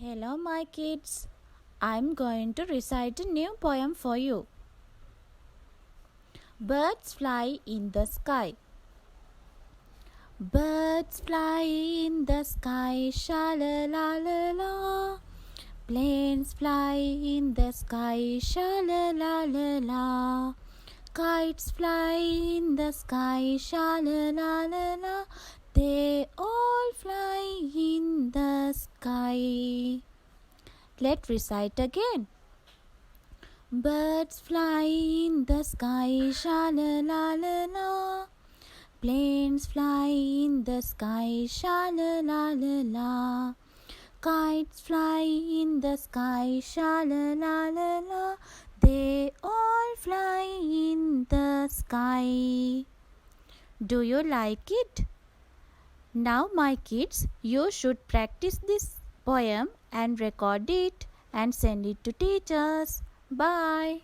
Hello, my kids. I'm going to recite a new poem for you. Birds fly in the sky. Birds fly in the sky, sha-la-la-la-la. Planes fly in the sky, sha-la-la-la-la. Kites fly in the sky, sha-la-la-la-la. They all fly in the sky. Let's recite again. Birds fly in the sky, sha-la-la-la-la. Planes fly in the sky, sha-la-la-la-la. Kites fly in the sky, sha-la-la-la-la. They all fly in the sky. Do you like it? Now, my kids, you should practice this poem and record it and send it to teachers. Bye.